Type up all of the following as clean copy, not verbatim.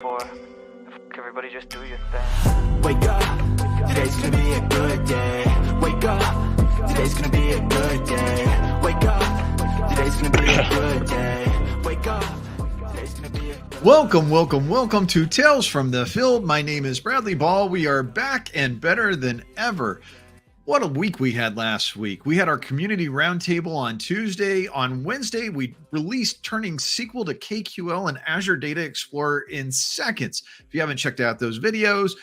For everybody just do your thing. Wake up, today's gonna be a good day. Wake up, today's gonna be a good day. Wake up, today's gonna be a good day. Wake up, today's gonna be a good day. Welcome to Tales from the Field. My name is Bradley Ball. We are back and better than ever. What a week we had last week. We had our community roundtable on Tuesday. On Wednesday, we released Turning SQL to KQL and Azure Data Explorer in seconds. If you haven't checked out those videos,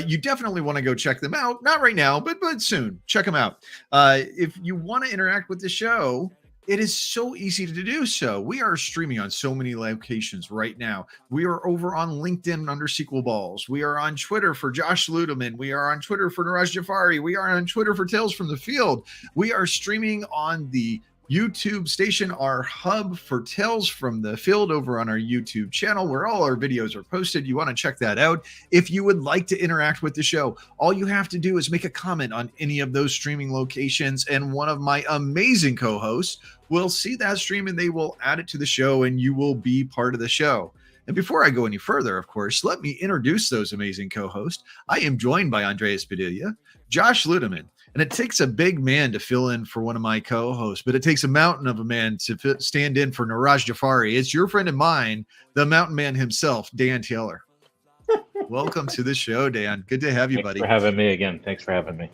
you definitely want to go check them out. Not right now, but soon. Check them out. If you want to interact with the show, it is so easy to do so. We are streaming on so many locations right now. We are over on LinkedIn under SQL Balls. We are on Twitter for Josh Ludeman. We are on Twitter for Niraj Jafari. We are on Twitter for Tales from the Field. We are streaming on the YouTube station, our hub for Tales from the Field over on our YouTube channel where all our videos are posted. You want to check that out. If you would like to interact with the show, all you have to do is make a comment on any of those streaming locations, and one of my amazing co-hosts will see that stream and they will add it to the show and you will be part of the show. And before I go any further, of course, let me introduce those amazing co-hosts. I am joined by Andreas Padilla, Josh Ludeman, and it takes a big man to fill in for one of my co-hosts, but it takes a mountain of a man to stand in for Niraj Jafari. It's your friend and mine, the mountain man himself, Dan Taylor. Welcome to the show, Dan. Good to have you, buddy. Thanks for having me again. Thanks for having me.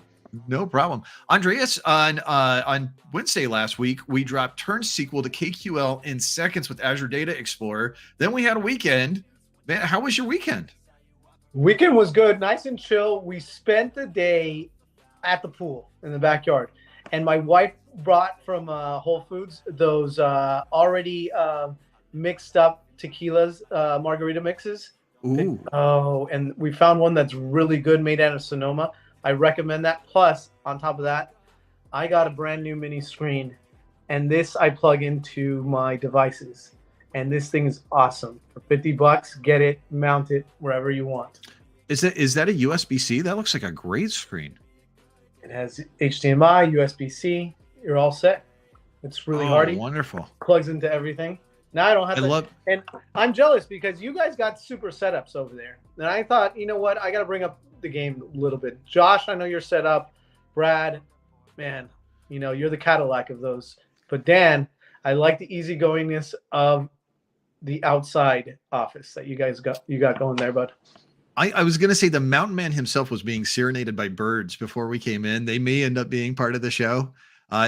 No problem. Andreas, on Wednesday last week, we dropped Turn SQL to KQL in seconds with Azure Data Explorer. Then we had a weekend. Man, how was your weekend? Weekend was good, nice and chill. We spent the day at the pool in the backyard, and my wife brought from Whole Foods those already mixed up tequilas, margarita mixes. Ooh. And we found one that's really good, made out of Sonoma. I recommend that. Plus, on top of that, I got a brand new mini screen, and this I plug into my devices. And this thing is awesome. For $50, get it, mount it wherever you want. Is that a USB-C? That looks like a great screen. It has HDMI, USB-C. You're all set. It's really hardy. Wonderful. Plugs into everything. Now I don't have to. And I'm jealous because you guys got super setups over there. And I thought, you know what? I got to bring up the game a little bit. Josh, I know you're set up. Brad, man, you know, you're the Cadillac of those. But Dan, I like the easygoingness of the outside office that you got going there, bud. I was going to say the mountain man himself was being serenaded by birds before we came in. They may end up being part of the show.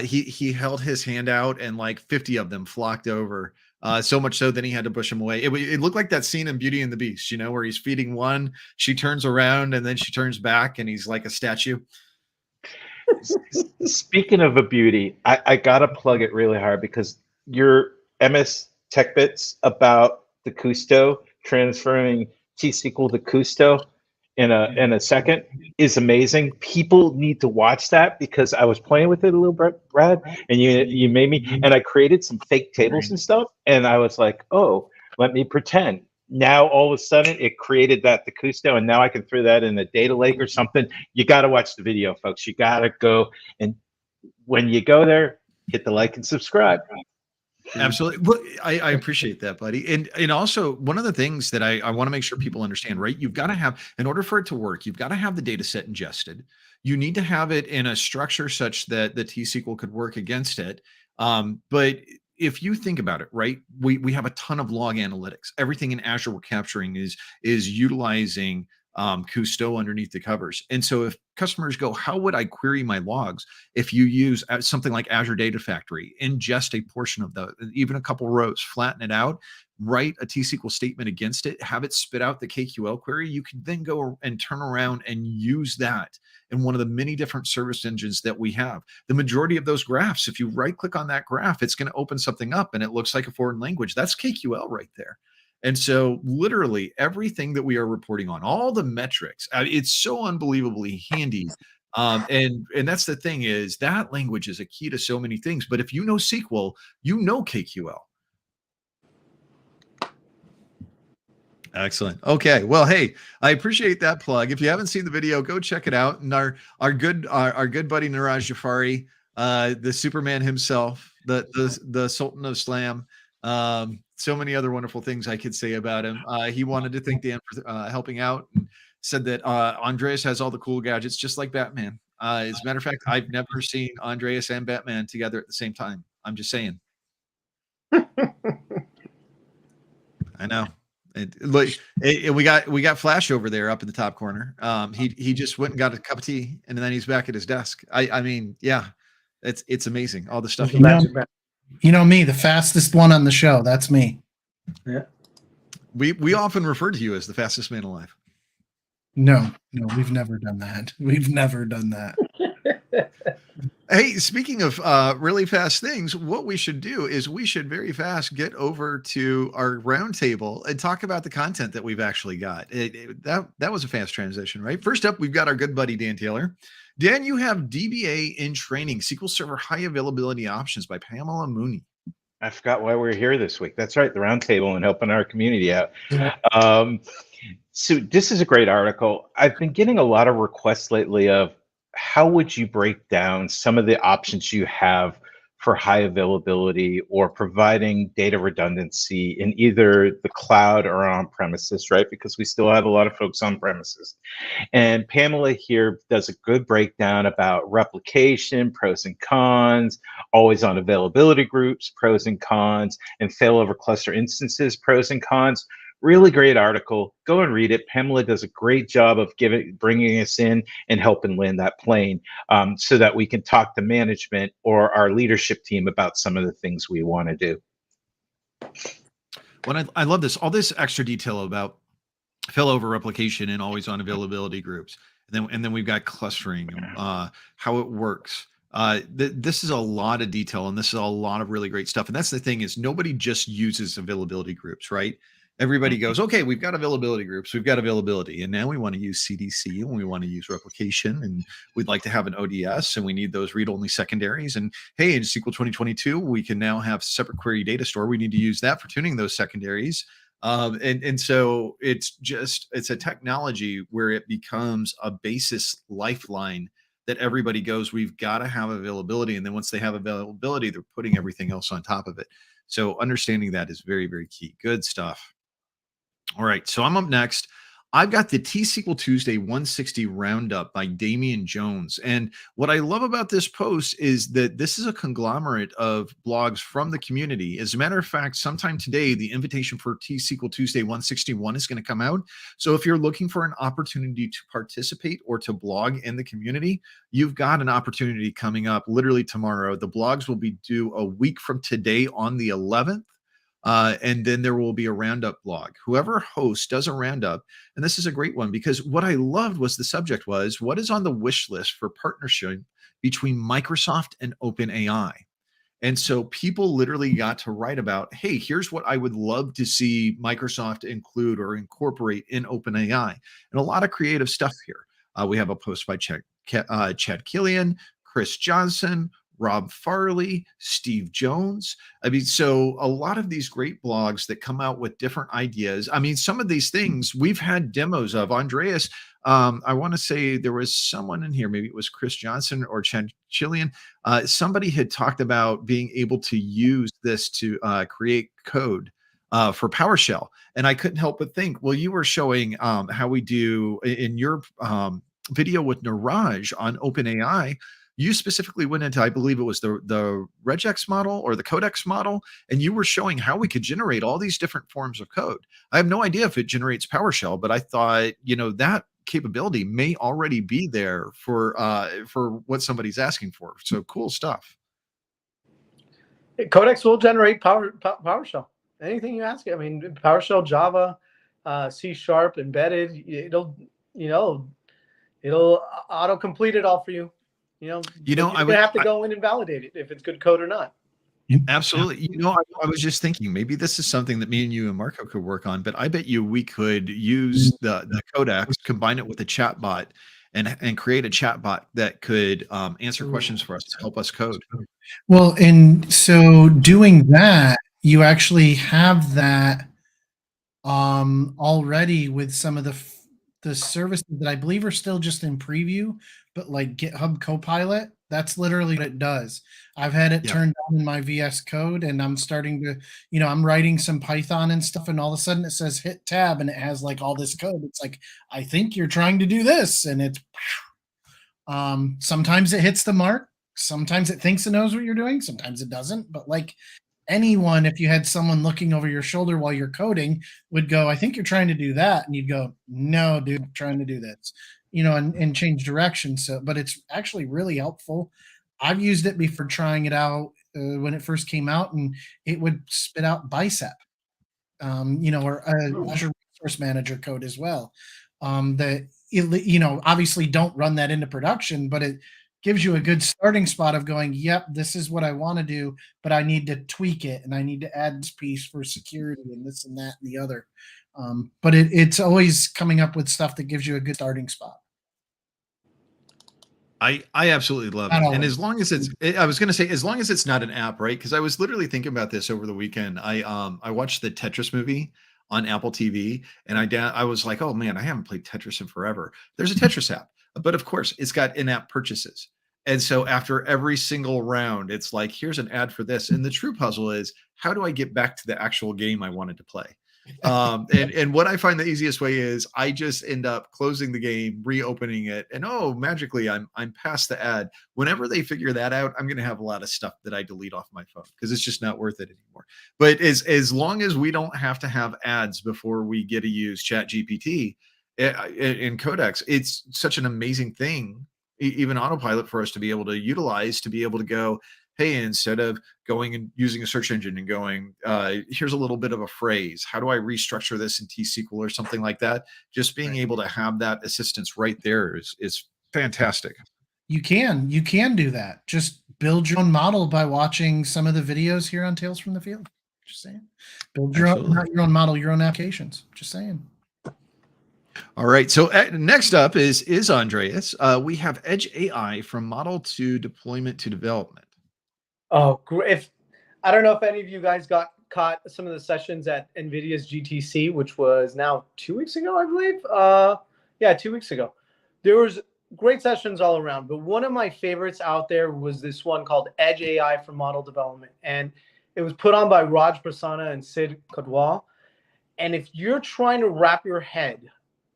He held his hand out and like 50 of them flocked over. So much so that he had to push him away. It looked like that scene in Beauty and the Beast, you know, where he's feeding one, she turns around and then she turns back and he's like a statue. Speaking of a beauty, I got to plug it really hard because your MS Tech Bits about the Kusto transferring T-SQL to Kusto in a second is amazing. People need to watch that because I was playing with it a little bit, Brad, and you made me, and I created some fake tables and stuff, and I was like, oh, let me pretend. Now all of a sudden it created that the Kusto, and now I can throw that in a data lake or something. You got to watch the video, folks. You got to go, and when you go there, hit the like and subscribe. Absolutely. Well, I appreciate that, buddy. And also one of the things that I want to make sure people understand, right? You've got to have, in order for it to work, you've got to have the data set ingested. You need to have it in a structure such that the T-SQL could work against it. But if you think about it, right, we have a ton of log analytics. Everything in Azure we're capturing is utilizing Kusto underneath the covers. And so if customers go, how would I query my logs? If you use something like Azure Data Factory, ingest a portion of the, even a couple rows, flatten it out, write a T-SQL statement against it, have it spit out the KQL query, you can then go and turn around and use that in one of the many different service engines that we have. The majority of those graphs, if you right click on that graph, it's going to open something up and it looks like a foreign language. That's KQL right there. And so literally everything that we are reporting on, all the metrics, it's so unbelievably handy. And that's the thing, is that language is a key to so many things. But if you know SQL, you know KQL. Excellent. Okay. Well, hey, I appreciate that plug. If you haven't seen the video, go check it out. And our good buddy Niraj Jafari, the Superman himself, the Sultan of Slam, so many other wonderful things I could say about him. He wanted to thank Dan for helping out and said that Andreas has all the cool gadgets, just like Batman. As a matter of fact, I've never seen Andreas and Batman together at the same time. I'm just saying. I know. We got Flash over there up in the top corner. He just went and got a cup of tea, and then he's back at his desk. I mean, yeah, it's amazing all the stuff. You know me, the fastest one on the show. That's me. Yeah. We often refer to you as the fastest man alive. No, we've never done that. We've never done that. Hey, speaking of really fast things, what we should do is we should very fast get over to our roundtable and talk about the content that we've actually got. That was a fast transition, right? First up, we've got our good buddy Dan Taylor. Dan, you have DBA in Training, SQL Server High Availability Options by Pamela Mooney. I forgot why we're here this week. That's right, the roundtable and helping our community out. So this is a great article. I've been getting a lot of requests lately of how would you break down some of the options you have for high availability or providing data redundancy in either the cloud or on premises, right? Because we still have a lot of folks on premises. And Pamela here does a good breakdown about replication, pros and cons, always on availability groups, pros and cons, and failover cluster instances, pros and cons. Really great article. Go and read it. Pamela does a great job of bringing us in and helping land that plane so that we can talk to management or our leadership team about some of the things we want to do. Well, I love this. All this extra detail about failover replication and always on availability groups. And then we've got clustering, how it works. This is a lot of detail, and this is a lot of really great stuff. And that's the thing is nobody just uses availability groups, right? Everybody goes, okay, we've got availability groups, we've got availability, and now we want to use CDC and we want to use replication, and we'd like to have an ODS, and we need those read-only secondaries. And hey, in SQL 2022, we can now have separate query data store. We need to use that for tuning those secondaries. And so it's a technology where it becomes a basis lifeline that everybody goes, we've got to have availability. And then once they have availability, they're putting everything else on top of it. So understanding that is very, very key. Good stuff. All right, so I'm up next. I've got the T-SQL Tuesday 160 Roundup by Damian Jones. And what I love about this post is that this is a conglomerate of blogs from the community. As a matter of fact, sometime today, the invitation for T-SQL Tuesday 161 is going to come out. So if you're looking for an opportunity to participate or to blog in the community, you've got an opportunity coming up literally tomorrow. The blogs will be due a week from today on the 11th. And then there will be a roundup blog. Whoever hosts does a roundup. And this is a great one because what I loved was the subject was what is on the wish list for partnership between Microsoft and OpenAI. And so people literally got to write about, hey, here's what I would love to see Microsoft include or incorporate in OpenAI. And a lot of creative stuff here. We have a post by Chad Killian, Chris Johnson, Rob Farley, Steve Jones. I mean, so a lot of these great blogs that come out with different ideas. I mean, some of these things we've had demos of. Andreas, I want to say there was someone in here, maybe it was Chris Johnson or Chad Chillian. Somebody had talked about being able to use this to create code for PowerShell. And I couldn't help but think, well, you were showing how we do in your video with Niraj on OpenAI. You specifically went into, I believe it was the regex model or the codex model, and you were showing how we could generate all these different forms of code. I have no idea if it generates PowerShell, but I thought, that capability may already be there for what somebody's asking for. So cool stuff. Codex will generate PowerShell. Anything you ask it. I mean, PowerShell, Java, C#, embedded. It'll auto complete it all for you. You're gonna have to go in and validate it if it's good code or not. Absolutely. I was just thinking maybe this is something that me and you and Marco could work on, but I bet you we could use the codex, combine it with a chat bot and create a chat bot that could answer questions for us to help us code. Well, and so doing that, you actually have that already with some of the services that I believe are still just in preview, but like GitHub Copilot That's literally what it does. I've had it turned on in my VS Code, and I'm starting to, I'm writing some Python and stuff, and all of a sudden it says hit tab, and it has like all this code. It's like, I think you're trying to do this, and it's sometimes it hits the mark, sometimes it thinks it knows what you're doing, sometimes it doesn't. But like anyone, if you had someone looking over your shoulder while you're coding, would go, I think you're trying to do that, and you'd go, no, dude, I'm trying to do this, and change direction. So, but it's actually really helpful. I've used it before trying it out when it first came out, and it would spit out bicep, or Azure Resource Manager code as well. That obviously don't run that into production, but it gives you a good starting spot of going, yep, this is what I want to do, but I need to tweak it, and I need to add this piece for security and this and that and the other. But it's always coming up with stuff that gives you a good starting spot. I absolutely love it. And as long as I was going to say, as long as it's not an app, right? Because I was literally thinking about this over the weekend. I watched the Tetris movie on Apple TV, and I was like, oh man, I haven't played Tetris in forever. There's a Tetris app, but of course it's got in-app purchases. And so after every single round, it's like, here's an ad for this. And the true puzzle is, how do I get back to the actual game I wanted to play? And what I find the easiest way is I just end up closing the game, reopening it, and magically I'm past the ad. Whenever they figure that out, I'm going to have a lot of stuff that I delete off my phone because it's just not worth it anymore. But as long as we don't have to have ads before we get to use ChatGPT in Codex, it's such an amazing thing, even autopilot, for us to be able to utilize, to be able to go, hey, instead of going and using a search engine and going, here's a little bit of a phrase, how do I restructure this in T-SQL or something like that? Just being able to have that assistance right there is fantastic. You can do that. Just build your own model by watching some of the videos here on Tales from the Field. Just saying. Build your own, not your own model, your own applications. Just saying. All right. So next up is Andreas. We have Edge AI, from model to deployment to development. Oh, great. I don't know if any of you guys caught some of the sessions at NVIDIA's GTC, which was now 2 weeks ago, I believe. 2 weeks ago. There was great sessions all around, but one of my favorites out there was this one called Edge AI for Model Development. And it was put on by Raj Prasanna and Sid Kadwal. And if you're trying to wrap your head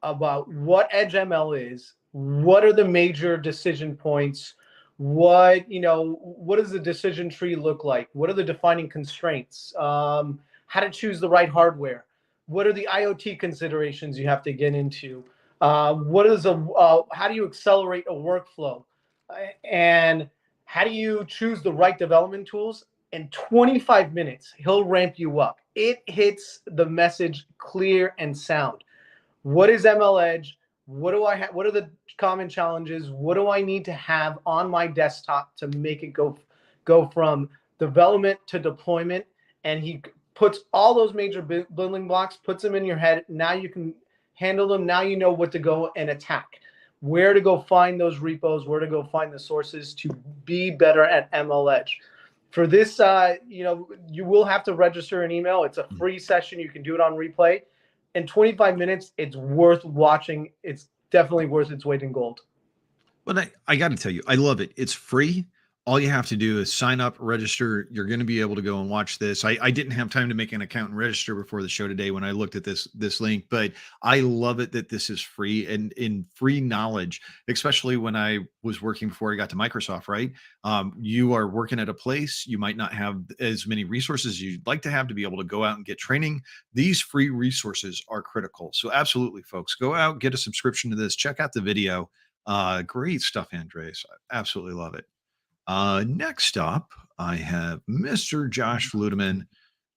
about what Edge ML is, what are the major decision points, what does the decision tree look like? What are the defining constraints? How to choose the right hardware? What are the IoT considerations you have to get into? How do you accelerate a workflow? And how do you choose the right development tools? In 25 minutes, he'll ramp you up. It hits the message clear and sound. What is ML Edge? What do I have? What are the common challenges? What do I need to have on my desktop to make it go from development to deployment? And he puts all those major building blocks, puts them in your head. Now you can handle them. Now you know what to go and attack, where to go find those repos, where to go find the sources to be better at ML Edge. For this, you will have to register an email. It's a free session. You can do it on replay. In 25 minutes, it's worth watching. It's definitely worth its weight in gold. Well, I got to tell you, I love it. It's free. All you have to do is sign up, register. You're going to be able to go and watch this. I didn't have time to make an account and register before the show today when I looked at this link, but I love it that this is free and in free knowledge, especially when I was working before I got to Microsoft, right? You are working at a place, you might not have as many resources as you'd like to have to be able to go out and get training. These free resources are critical. So absolutely, folks, go out, get a subscription to this, check out the video. Great stuff, Andres. I absolutely love it. Next up, I have Mr. Josh Ludeman,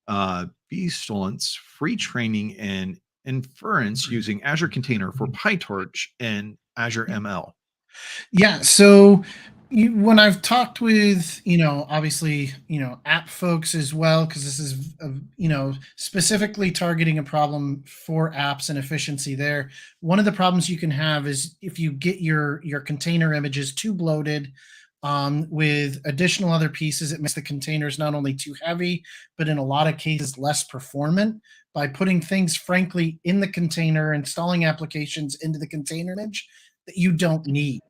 Beastolence, free training and inference using Azure Container for PyTorch and Azure ML. Yeah, so when I've talked with, obviously, app folks as well, because this is, specifically targeting a problem for apps and efficiency there. One of the problems you can have is if you get your container images too bloated, with additional other pieces, it makes the containers not only too heavy, but in a lot of cases less performant by putting things, frankly, in the container, installing applications into the container image that you don't need.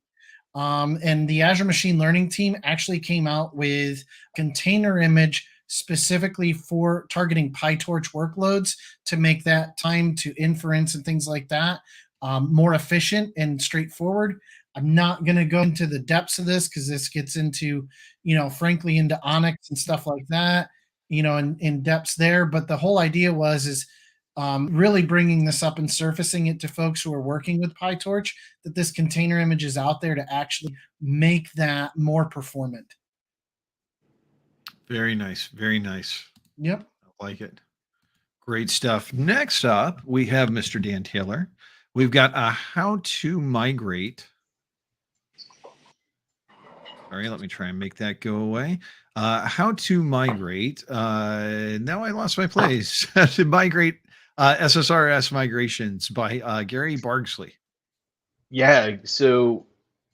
And the Azure Machine Learning team actually came out with container image specifically for targeting PyTorch workloads to make that time to inference and things like that more efficient and straightforward. I'm not going to go into the depths of this because this gets into, frankly, into Onyx and stuff like that, in depths there. But the whole idea is really bringing this up and surfacing it to folks who are working with PyTorch, that this container image is out there to actually make that more performant. Very nice. Very nice. Yep. I like it. Great stuff. Next up, we have Mr. Dan Taylor. We've got a how to migrate. Sorry, let me try and make that go away. How to migrate. Now I lost my place. To migrate SSRS migrations by Gary Bargsley. Yeah. So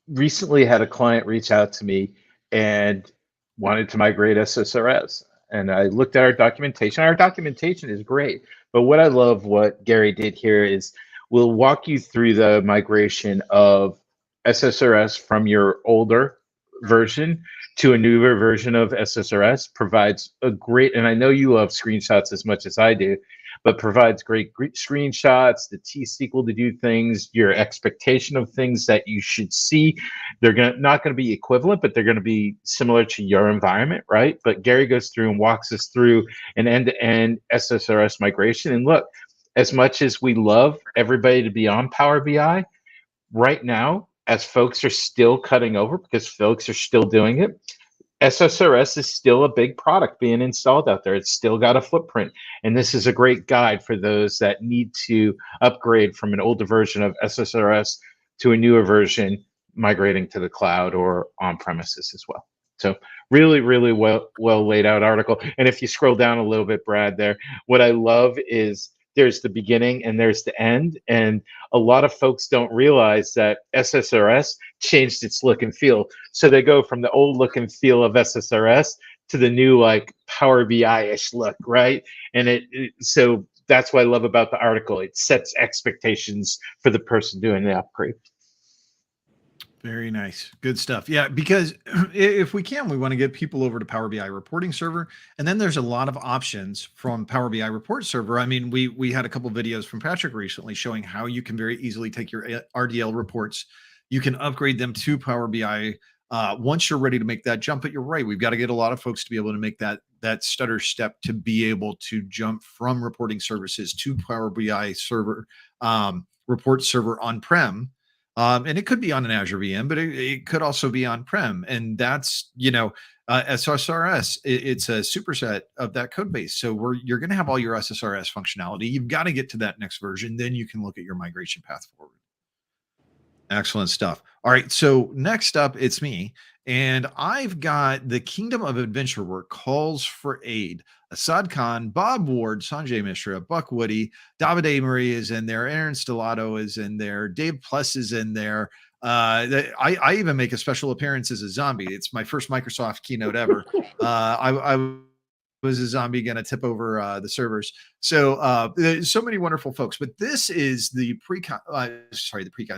recently had a client reach out to me and wanted to migrate SSRS. And I looked at our documentation. Our documentation is great. But what I love what Gary did here is we'll walk you through the migration of SSRS from your older version to a newer version of SSRS. Provides a great, and I know you love screenshots as much as I do, but provides great screenshots, the T-SQL to do things, your expectation of things that you should see. They're not going to be equivalent, but they're going to be similar to your environment, right? But Gary goes through and walks us through an end-to-end SSRS migration. And look, as much as we love everybody to be on Power BI, right now, as folks are still cutting over because folks are still doing it, SSRS is still a big product being installed out there. It's still got a footprint. And this is a great guide for those that need to upgrade from an older version of SSRS to a newer version, migrating to the cloud or on premises as well. So really, really well laid out article. And if you scroll down a little bit, Brad, there, what I love is there's the beginning and there's the end. And a lot of folks don't realize that SSRS changed its look and feel. So they go from the old look and feel of SSRS to the new like Power BI-ish look, right? And so that's what I love about the article. It sets expectations for the person doing the upgrade. Very nice. Good stuff. Yeah, because if we can, we want to get people over to Power BI reporting server. And then there's a lot of options from Power BI report server. I mean, we had a couple videos from Patrick recently showing how you can very easily take your RDL reports. You can upgrade them to Power BI once you're ready to make that jump. But you're right. We've got to get a lot of folks to be able to make that stutter step to be able to jump from reporting services to Power BI server, report server on-prem. And it could be on an Azure VM, but it could also be on-prem. And that's, SSRS, it's a superset of that code base. So you're going to have all your SSRS functionality. You've got to get to that next version. Then you can look at your migration path forward. Excellent stuff. All right. So next up, it's me. And I've got the Kingdom of Adventure Work calls for aid. Assad Khan, Bob Ward, Sanjay Mishra, Buck Woody, Davide Marie is in there. Aaron Stellato is in there. Dave Plus is in there. I even make a special appearance as a zombie. It's my first Microsoft keynote ever. I was a zombie going to tip over the servers. So there's so many wonderful folks. But this is the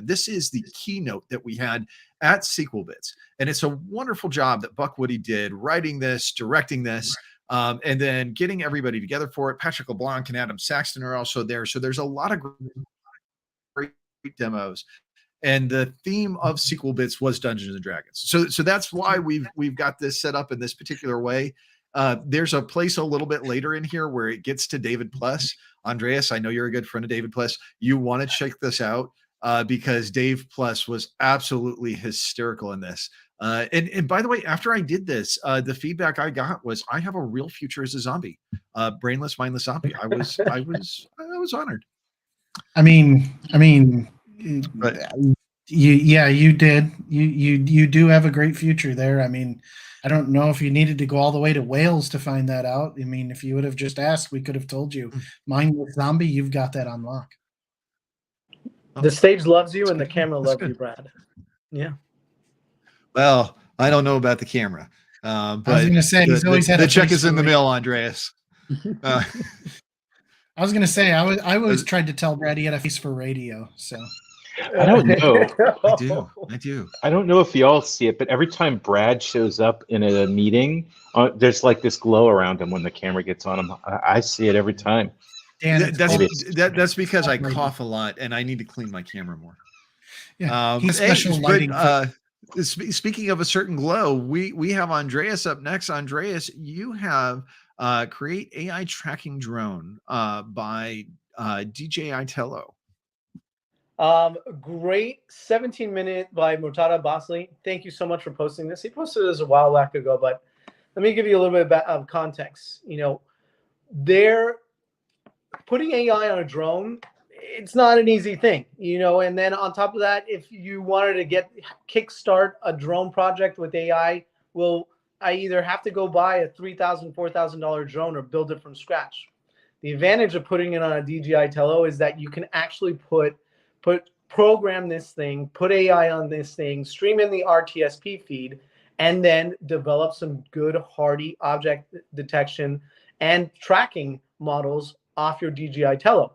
This is the keynote that we had at SQL Bits. And it's a wonderful job that Buck Woody did writing this, directing this. And then getting everybody together for it. Patrick LeBlanc and Adam Saxton are also there. So there's a lot of great demos. And the theme of SQL Bits was Dungeons and Dragons. So that's why we've got this set up in this particular way. There's a place a little bit later in here where it gets to David Plus. Andreas, I know you're a good friend of David Plus. You want to check this out because Dave Plus was absolutely hysterical in this. And by the way, after I did this, the feedback I got was I have a real future as a zombie, brainless, mindless zombie. I was honored. I mean, But you did. You do have a great future there. I mean, I don't know if you needed to go all the way to Wales to find that out. I mean, if you would have just asked, we could have told you. Mindless zombie, you've got that on lock. The stage loves you and the camera loves you, Brad. Yeah. Well, I don't know about the camera, but I was going to say he's always had the check is in the mail, Andreas. I was going to say I always tried to tell Brad he had a face for radio. So I don't know. I do. I do. I don't know if y'all see it, but every time Brad shows up in a meeting, there's like this glow around him when the camera gets on him. I see it every time. Dan, That's because I cough a lot and I need to clean my camera more. Yeah, he's special lighting. Speaking of a certain glow, we have Andreas up next. Andreas, you have Create AI Tracking Drone by DJI Tello. Great 17-minute by Murtada Basli. Thank you so much for posting this. He posted this a while back ago, but let me give you a little bit of context. You know, they're putting AI on a drone. It's not an easy thing, you know, and then on top of that, if you wanted to kickstart a drone project with AI, well, I either have to go buy a $3,000, $4,000 drone or build it from scratch. The advantage of putting it on a DJI Tello is that you can actually program this thing, put AI on this thing, stream in the RTSP feed, and then develop some good hardy object detection and tracking models off your DJI Tello.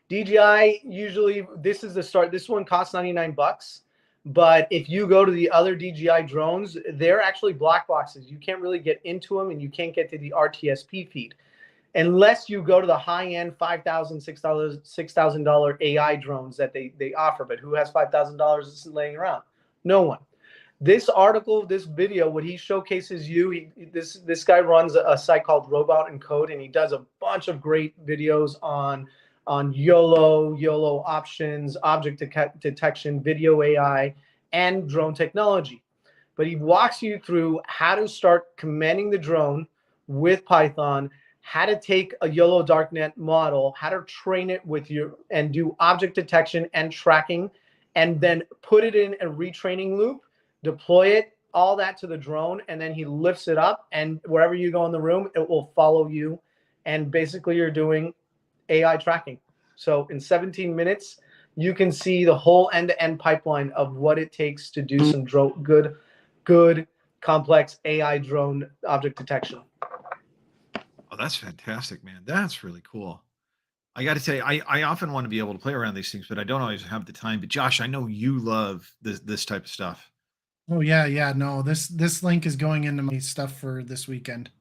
DJI usually, this is the start. This one costs $99, but if you go to the other DJI drones, they're actually black boxes. You can't really get into them, and you can't get to the RTSP feed unless you go to the high-end $5,000, $6,000 AI drones that they offer. But who has $5,000 laying around? No one. This article, this video, what he showcases this guy runs a site called Robot and Code, and he does a bunch of great videos on YOLO options, object detection, video AI, and drone technology. But he walks you through how to start commanding the drone with Python, how to take a YOLO darknet model, how to train it and do object detection and tracking, and then put it in a retraining loop, deploy it, all that to the drone, and then he lifts it up, and wherever you go in the room, it will follow you. And basically you're doing AI tracking. So in 17 minutes, you can see the whole end-to-end pipeline of what it takes to do some good, complex AI drone object detection. Oh, that's fantastic, man. That's really cool. I got to tell you, I often want to be able to play around these things, but I don't always have the time. But Josh, I know you love this type of stuff. Oh yeah. No, this link is going into my stuff for this weekend.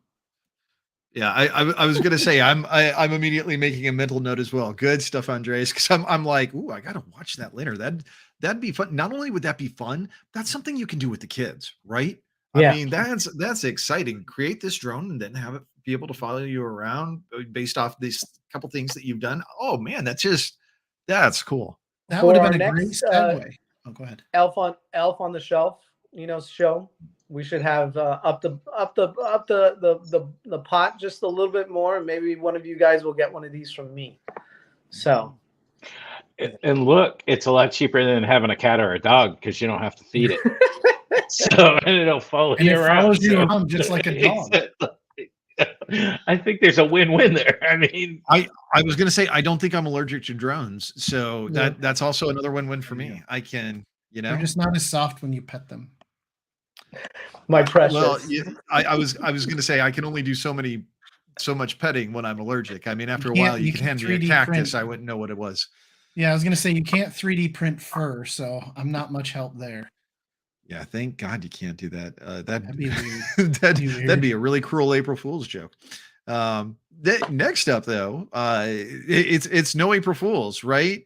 Yeah, I was gonna say I'm immediately making a mental note as well. Good stuff, Andres, because I'm like, ooh, I gotta watch that later. That'd be fun. Not only would that be fun, that's something you can do with the kids, right? Yeah. I mean, that's exciting. Create this drone and then have it be able to follow you around based off these couple things that you've done. Oh man, that's cool. That would have been a great segue. Go ahead. Elf on the Shelf, show. We should have up the pot just a little bit more, and maybe one of you guys will get one of these from me. So, and look, it's a lot cheaper than having a cat or a dog because you don't have to feed it. So and it'll follow you around. Follows you around just like a dog. I think there's a win-win there. I mean, I was gonna say I don't think I'm allergic to drones, so that's also another win-win for me. I can, They're just not as soft when you pet them. My precious. Well, yeah, I was going to say I can only do so much petting when I'm allergic. I mean, after a while, you can hand me a cactus, I wouldn't know what it was. Yeah, I was going to say you can't 3D print fur, so I'm not much help there. Yeah, thank God you can't do that. That'd be weird. That'd be a really cruel April Fool's joke. Next up, though, it's no April Fool's, right?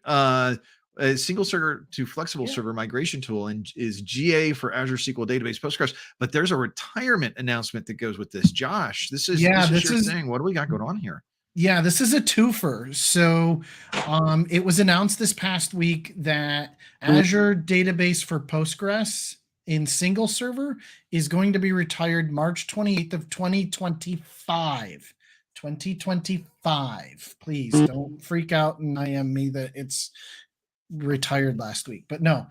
A single server to flexible server migration tool and is GA for Azure SQL Database Postgres. But there's a retirement announcement that goes with this. Josh, this is your thing. What do we got going on here? Yeah, this is a twofer. So it was announced this past week that Azure Database for Postgres in single server is going to be retired March 28th of 2025. 2025. Please don't freak out and IM me that it's retired last week, but no.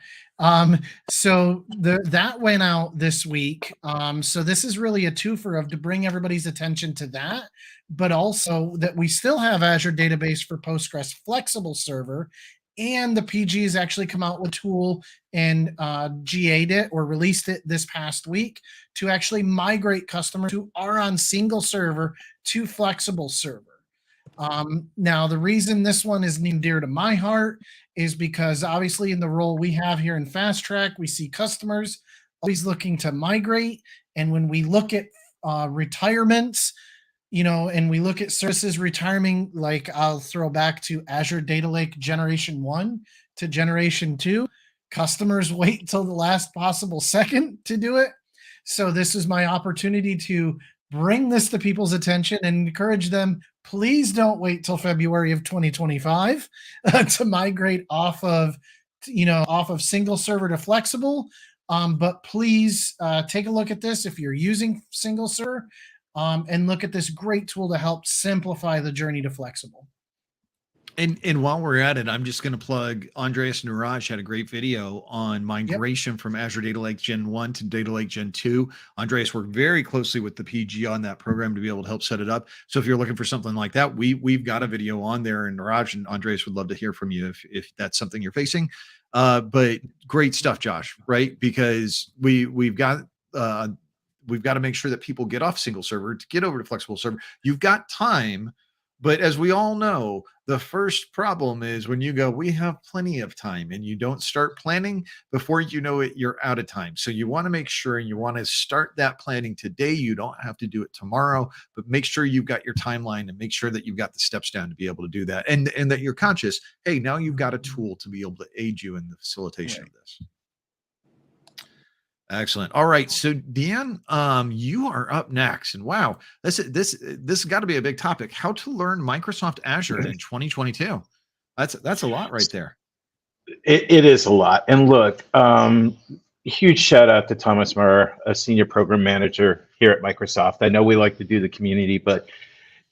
So that went out this week. So this is really a twofer to bring everybody's attention to that, but also that we still have Azure Database for Postgres flexible server, and the PG has actually come out with a tool and GA'd it or released it this past week to actually migrate customers who are on single server to flexible server. Now, the reason this one is near and dear to my heart is because obviously in the role we have here in Fast Track, we see customers always looking to migrate. And when we look at retirements, and we look at services retiring, like I'll throw back to Azure Data Lake Generation 1 to Generation 2, customers wait till the last possible second to do it. So this is my opportunity to bring this to people's attention and encourage them, please don't wait till February of 2025 to migrate off of single server to flexible. But please take a look at this if you're using single server, and look at this great tool to help simplify the journey to flexible. And while we're at it, I'm just going to plug Andreas Nuraj had a great video on migration from Azure Data Lake Gen 1 to Data Lake Gen 2. Andreas worked very closely with the PG on that program to be able to help set it up. So if you're looking for something like that, we've got a video on there, and Nuraj and Andreas would love to hear from you if that's something you're facing. But great stuff, Josh, right? Because we've got to make sure that people get off single server to get over to flexible server. You've got time, but as we all know, the first problem is when you go, we have plenty of time, and you don't start planning, before you know it, you're out of time. So you want to make sure, and you want to start that planning today. You don't have to do it tomorrow, but make sure you've got your timeline and make sure that you've got the steps down to be able to do that. And that you're conscious, hey, now you've got a tool to be able to aid you in the facilitation of this. Excellent. All right. So Deanne, you are up next, and wow, this has got to be a big topic. How to learn Microsoft Azure in 2022. That's a lot right there. It is a lot. And look, huge shout out to Thomas Murr, a senior program manager here at Microsoft. I know we like to do the community, but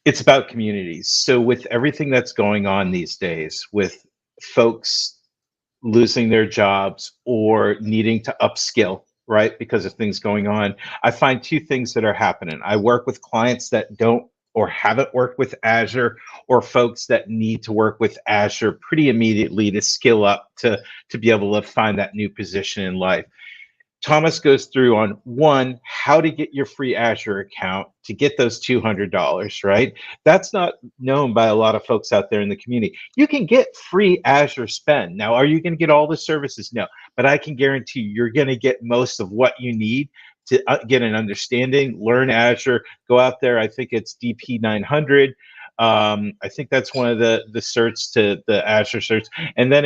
it's about communities. So with everything that's going on these days, with folks losing their jobs or needing to upskill, right, because of things going on, I find two things that are happening. I work with clients that don't or haven't worked with Azure, or folks that need to work with Azure pretty immediately to skill up to be able to find that new position in life. Thomas goes through on one, how to get your free Azure account to get those $200, right? That's not known by a lot of folks out there in the community. You can get free Azure spend. Now, are you going to get all the services? No, but I can guarantee you're going to get most of what you need to get an understanding, learn Azure, go out there. I think it's DP 900. I think that's one of the certs to the Azure certs. And then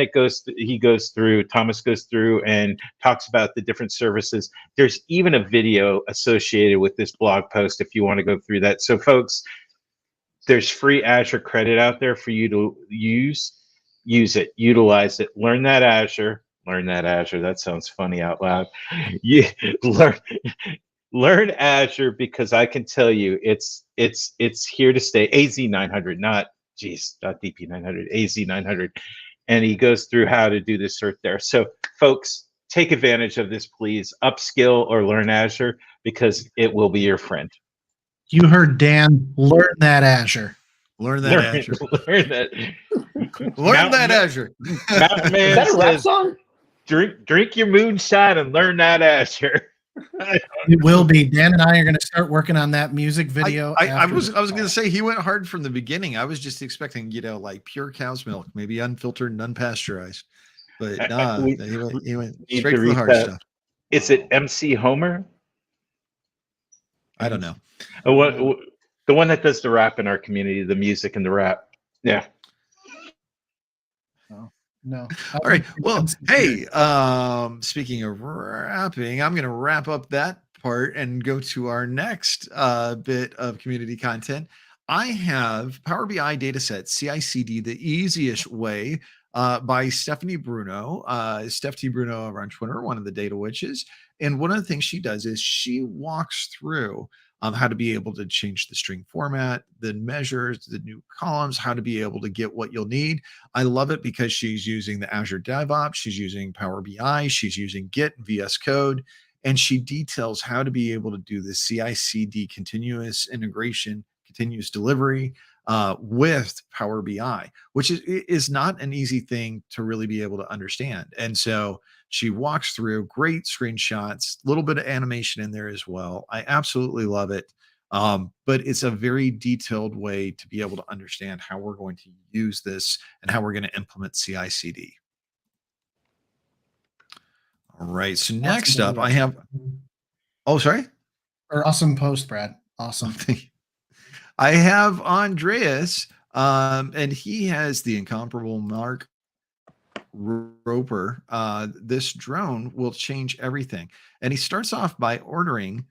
Thomas goes through and talks about the different services. There's even a video associated with this blog post if you want to go through that. So folks, there's free Azure credit out there for you to use it, utilize it, learn that Azure. That sounds funny out loud. Yeah, learn Azure, because I can tell you it's here to stay. AZ 900, not DP 900, AZ 900. And he goes through how to do this cert there. So folks, take advantage of this, please. Upskill or learn Azure, because it will be your friend. You heard Dan, learn that Azure. Learn that Azure. Learn that. Learn that Azure. Mountain Man, is that a rap song? Drink your moonshine and learn that Azure. It will be. Dan and I are going to start working on that music video. I was going to say he went hard from the beginning. I was just expecting, like pure cow's milk, maybe unfiltered and unpasteurized. But nah, he went straight for the hard stuff. Is it MC Homer? I don't know. The one that does the rap in our community, the music and the rap. Yeah. No. All right. Well, hey, speaking of wrapping, I'm going to wrap up that part and go to our next bit of community content. I have Power BI Dataset CI/CD the easiest way by Stephanie Bruno. Stephanie Bruno over on Twitter, one of the data witches. And one of the things she does is she walks through how to be able to change the string format, the measures, the new columns, how to be able to get what you'll need. I love it because she's using the Azure DevOps, she's using Power BI, she's using Git, VS Code, and she details how to be able to do the CI/CD continuous integration, continuous delivery with Power BI, which is not an easy thing to really be able to understand. And so she walks through great screenshots, a little bit of animation in there as well. I absolutely love it. But it's a very detailed way to be able to understand how we're going to use this and how we're going to implement CI/CD. All right. So next up, I have. Oh, sorry. Or awesome post, Brad. Awesome. I have Andreas, and he has the incomparable Mark Roper. This drone will change everything. And he starts off by ordering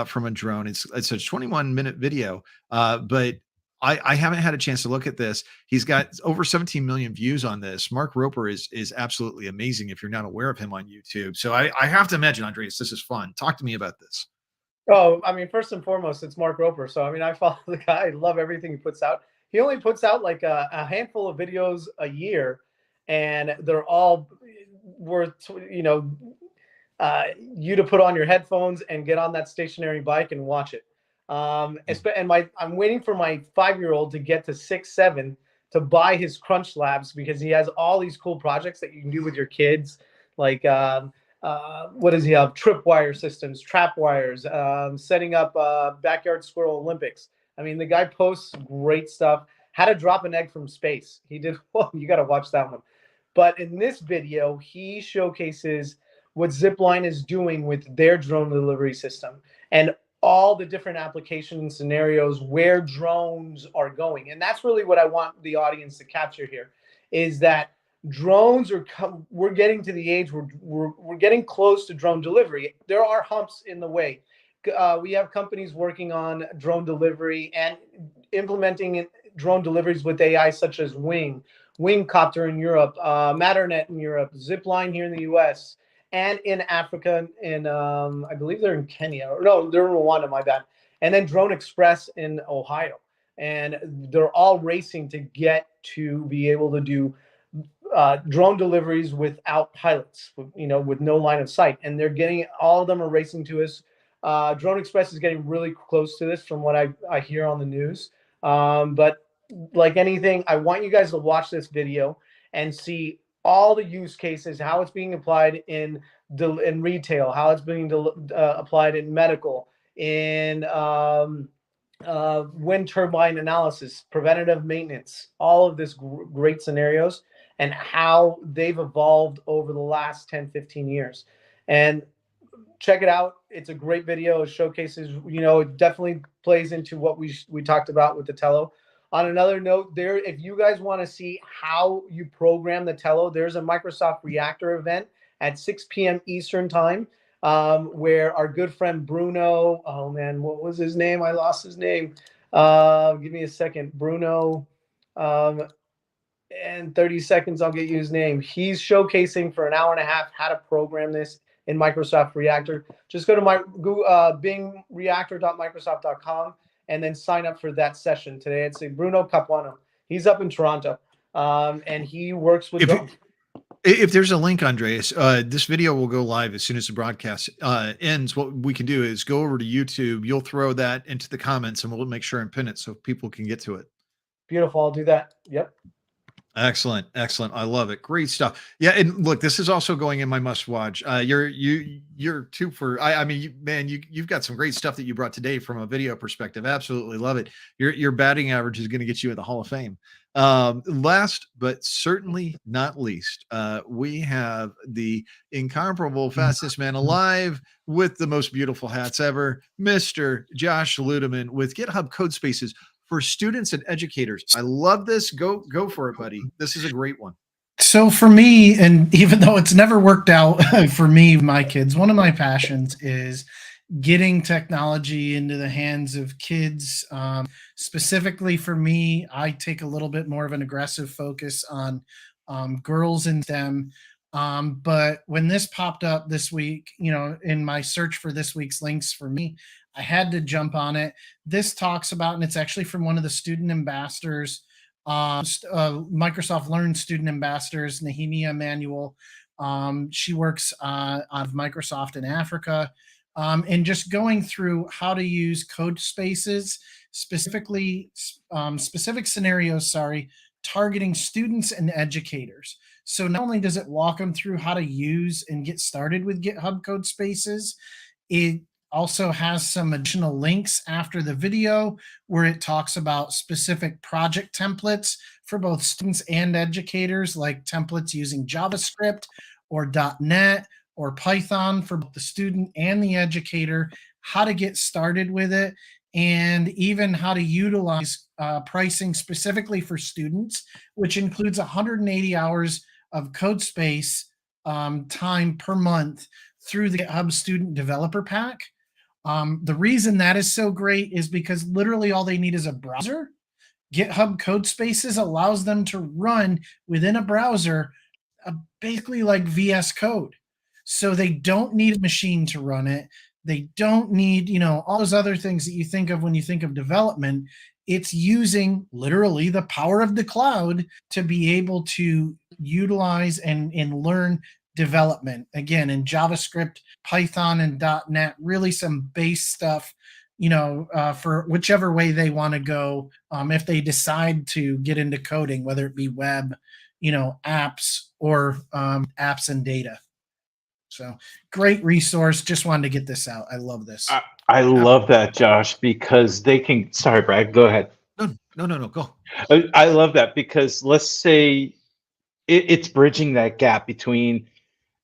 from a drone. It's a 21-minute video, but I haven't had a chance to look at this. He's got over 17 million views on this. Mark Roper is absolutely amazing if you're not aware of him on YouTube. So I have to imagine, Andreas, this is fun. Talk to me about this. Oh, I mean, first and foremost, it's Mark Roper. So, I mean, I follow the guy. I love everything he puts out. He only puts out like a handful of videos a year, and they're all worth, you to put on your headphones and get on that stationary bike and watch it. And I'm waiting for my 5-year-old to get to 6, 7 to buy his Crunch Labs, because he has all these cool projects that you can do with your kids, like what does he have? Tripwire systems, trap wires, setting up backyard squirrel Olympics. I mean, the guy posts great stuff. How to drop an egg from space. He did. Well, you got to watch that one. But in this video, he showcases what Zipline is doing with their drone delivery system and all the different application scenarios where drones are going. And that's really what I want the audience to capture here, is that drones we're getting to the age where we're getting close to drone delivery. There are humps in the way. We have companies working on drone delivery and implementing drone deliveries with AI, such as Wingcopter in Europe, Matternet in Europe, Zipline here in the US, and in Africa, in I believe they're in Kenya, or no, they're in Rwanda, my bad. And then Drone Express in Ohio. And they're all racing to get to be able to do drone deliveries without pilots, with no line of sight. And they're getting, all of them are racing to us. Drone Express is getting really close to this from what I hear on the news. But like anything, I want you guys to watch this video and see all the use cases, how it's being applied in retail, how it's being applied in medical, in wind turbine analysis, preventative maintenance, all of this great scenarios, and how they've evolved over the last 10, 15 years. And check it out. It's a great video. It showcases, it definitely plays into what we talked about with the Tello. On another note, if you guys want to see how you program the Tello, there's a Microsoft Reactor event at 6 p.m. Eastern time, where our good friend Bruno, oh man, what was his name? I lost his name. Give me a second. Bruno, and 30 seconds, I'll get you his name. He's showcasing for an hour and a half how to program this in Microsoft Reactor. Just go to my Bing reactor.microsoft.com and then sign up for that session today. It's Bruno Capuano. He's up in Toronto, and he works with drones. If there's a link, Andreas, this video will go live as soon as the broadcast ends. What we can do is go over to YouTube. You'll throw that into the comments, and we'll make sure and pin it so people can get to it. Beautiful. I'll do that. Yep. Excellent. I love it. Great stuff. Yeah, and look, this is also going in my must watch. You're two for. I mean, you've got some great stuff that you brought today from a video perspective. Absolutely love it. Your batting average is going to get you in the Hall of Fame. Last but certainly not least, we have the incomparable fastest man alive with the most beautiful hats ever, Mr. Josh Ludeman with GitHub Codespaces for students and educators. I love this. Go for it, buddy. This is a great one. So for me, and even though it's never worked out for me, my kids, one of my passions is getting technology into the hands of kids. Specifically for me, I take a little bit more of an aggressive focus on girls in STEM. But when this popped up this week, in my search for this week's links for me, I had to jump on it. This talks about, and it's actually from one of the student ambassadors, Microsoft Learn student ambassadors, Nehemia Manuel. She works out of Microsoft in Africa. And just going through how to use code spaces, specific scenarios, targeting students and educators. So not only does it walk them through how to use and get started with GitHub Code Spaces, it also has some additional links after the video where it talks about specific project templates for both students and educators, like templates using JavaScript or .NET or Python for both the student and the educator, how to get started with it, and even how to utilize pricing specifically for students, which includes 180 hours of code space time per month through the GitHub Student Developer Pack. The reason that is so great is because literally all they need is a browser. GitHub Codespaces allows them to run within a browser basically like VS Code. So they don't need a machine to run it. They don't need, all those other things that you think of when you think of development. It's using literally the power of the cloud to be able to utilize and learn development. Again, in JavaScript, Python, and .NET, really some base stuff, for whichever way they want to go. If they decide to get into coding, whether it be web, apps, or apps and data. So great resource. Just wanted to get this out. I love this. I love that, Josh, because they can. Sorry, Brad. Go ahead. No. Go. I love that because let's say it's bridging that gap between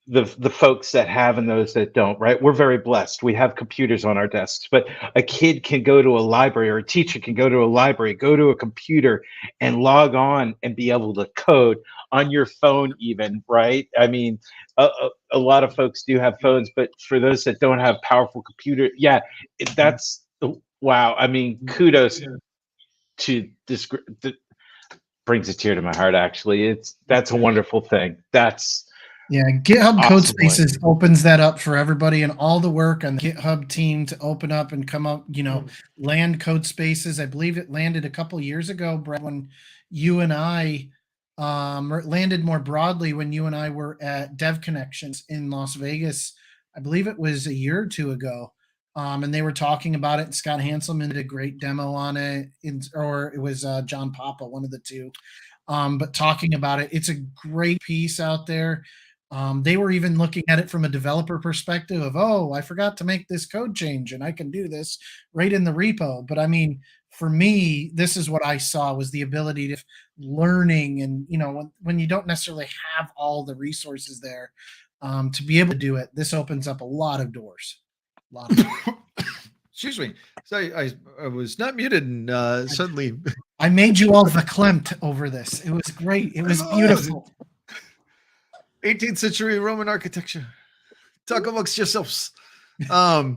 the folks that have and those that don't, right? We're very blessed. We have computers on our desks, but a kid can go to a library, or a teacher can go to a library, go to a computer and log on and be able to code on your phone even, right? I mean, a lot of folks do have phones, but for those that don't have powerful computer, that's wow. I mean, kudos to this. Brings a tear to my heart, actually. That's a wonderful thing. GitHub awesome. Codespaces opens that up for everybody, and all the work on the GitHub team to open up and come up, land Codespaces. I believe it landed a couple years ago, Brett, when you and I landed more broadly when you and I were at Dev Connections in Las Vegas. I believe it was a year or two ago. And they were talking about it. Scott Hanselman did a great demo on it, or it was John Papa, one of the two. But talking about it, it's a great piece out there. They were even looking at it from a developer perspective of, I forgot to make this code change and I can do this right in the repo. But I mean, for me, this is what I saw was the ability to learning. And, when you don't necessarily have all the resources there to be able to do it, this opens up a lot of doors. Excuse me. So I was not muted, and suddenly I made you all verklempt over this. It was great. It was beautiful. 18th century Roman architecture. Talk amongst yourselves. I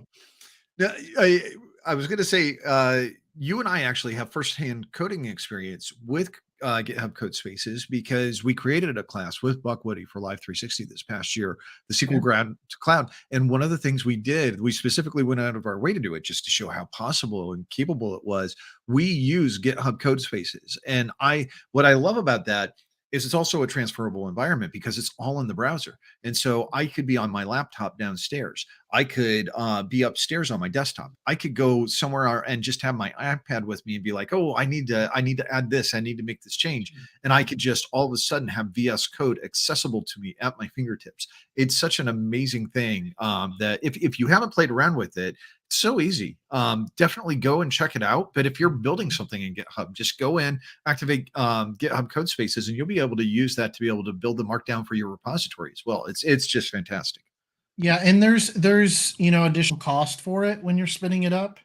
was going to say, you and I actually have firsthand coding experience with GitHub Codespaces because we created a class with Buck Woody for Live 360 this past year, the SQL Grad to Cloud. And one of the things we did, we specifically went out of our way to do it just to show how possible and capable it was. We use GitHub Codespaces. And what I love about that is it's also a transferable environment because it's all in the browser. And so I could be on my laptop downstairs. I could be upstairs on my desktop. I could go somewhere and just have my iPad with me and be like, I need to add this. I need to make this change. And I could just all of a sudden have VS Code accessible to me at my fingertips. It's such an amazing thing that if you haven't played around with it, it's so easy. Definitely go and check it out. But if you're building something in GitHub, just go in, activate GitHub Codespaces, and you'll be able to use that to be able to build the markdown for your repository as well. It's just fantastic. Yeah, and there's additional cost for it when you're spinning it up.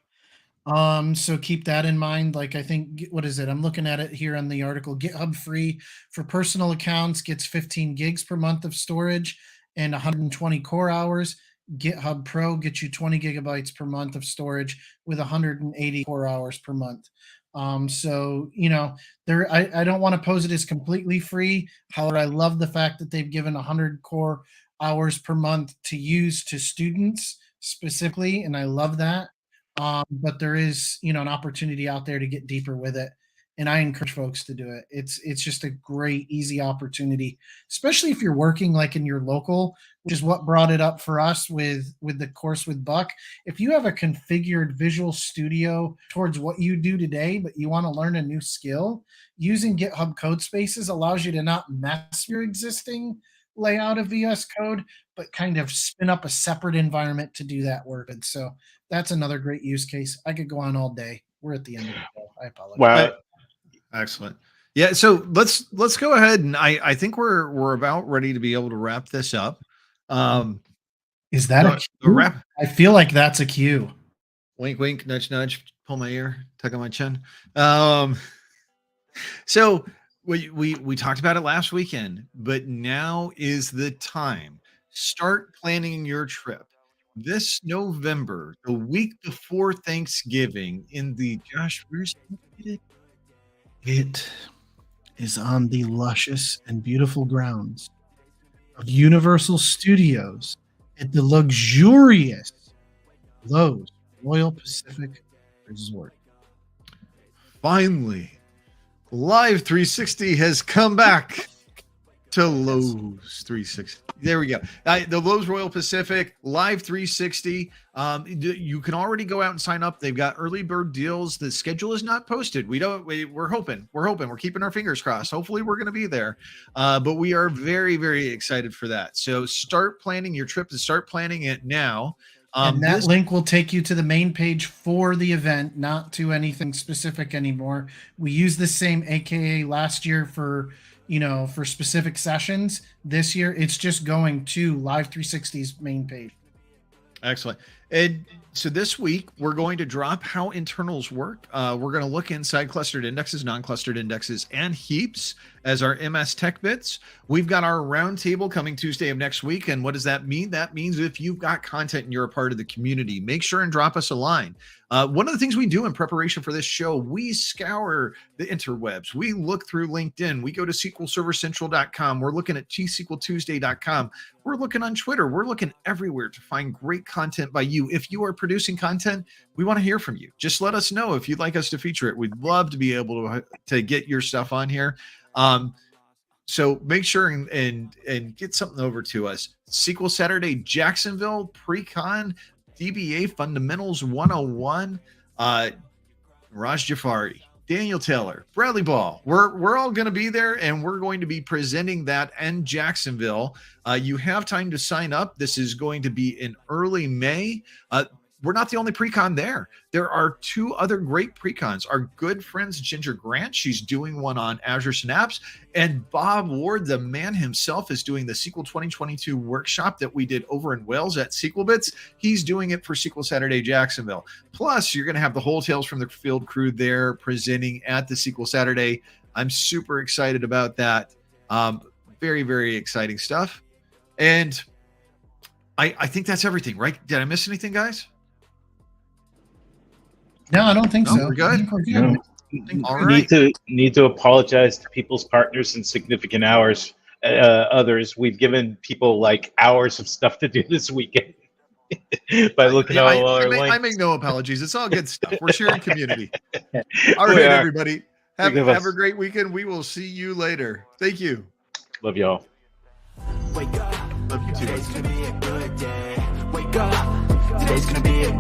So keep that in mind. Like, I think, what is it? I'm looking at it here on the article. GitHub free for personal accounts gets 15 gigs per month of storage and 120 core hours. GitHub Pro gets you 20 gigabytes per month of storage with 180 core hours per month. So, I don't want to pose it as completely free. However, I love the fact that they've given 100 core hours per month to use to students specifically, and I love that. But there is, an opportunity out there to get deeper with it, and I encourage folks to do it. It's just a great, easy opportunity, especially if you're working like in your local, which is what brought it up for us with the course with Buck. If you have a configured Visual Studio towards what you do today, but you want to learn a new skill, using GitHub Codespaces allows you to not mess your existing layout of VS Code, but kind of spin up a separate environment to do that work. And so that's another great use case. I could go on all day. We're at the end of the show. I apologize. Wow. Excellent. Yeah, so let's go ahead, and I think we're about ready to be able to wrap this up. Is that a cue? wrap? I feel like that's a cue. Wink, wink, nudge, nudge. Pull my ear, tug on my chin. So we talked about it last weekend, but now is the time. Start planning your trip. This November, the week before Thanksgiving, in the Josh, where's it? It is on the luscious and beautiful grounds of Universal Studios at the luxurious Lowe's Royal Pacific Resort. Finally, Live 360 has come back to Lowe's 360. There we go. The Lowe's Royal Pacific Live 360. You can already go out and sign up. They've got early bird deals. The schedule is not posted. We're hoping. We're keeping our fingers crossed. Hopefully we're going to be there. But we are very, very excited for that. So start planning your trip, and start planning it now. And that link will take you to the main page for the event, not to anything specific anymore. We used the same AKA last year for specific sessions. This year, it's just going to Live 360's main page. Excellent. And so this week, we're going to drop how internals work. We're going to look inside clustered indexes, non-clustered indexes, and heaps as our MS Tech Bits. We've got our roundtable coming Tuesday of next week. And what does that mean? That means if you've got content and you're a part of the community, make sure and drop us a line. One of the things we do in preparation for this show, we scour the interwebs. We look through LinkedIn. We go to SQLServerCentral.com. We're looking at TSQLTuesday.com. We're looking on Twitter. We're looking everywhere to find great content by you. If you are producing content, we want to hear from you. Just let us know if you'd like us to feature it. We'd love to be able to get your stuff on here. So make sure and get something over to us. SQL Saturday Jacksonville, Pre-Con, DBA Fundamentals 101, Raj Jafari, Daniel Taylor, Bradley Ball. We're all going to be there, and we're going to be presenting that in Jacksonville. You have time to sign up. This is going to be in early May. We're not the only pre-con there. There are two other great pre-cons. Our good friends Ginger Grant, she's doing one on Azure Synapse, and Bob Ward, the man himself, is doing the SQL 2022 workshop that we did over in Wales at SQL Bits. He's doing it for SQL Saturday Jacksonville. Plus, you're going to have the whole Tales from the Field crew there presenting at the SQL Saturday. I'm super excited about that. Very, very exciting stuff. And I think that's everything, right? Did I miss anything, guys? No, I don't think so. We're good. No. All right. Need to apologize to people's partners and significant others. We've given people like hours of stuff to do this weekend by looking at all our links. I make no apologies. It's all good stuff. We're sharing community. All right, everybody. Have a great weekend. We will see you later. Thank you. Love y'all. Wake up. Love you too. Today's gonna be a good day. Wake up. Today's gonna be a good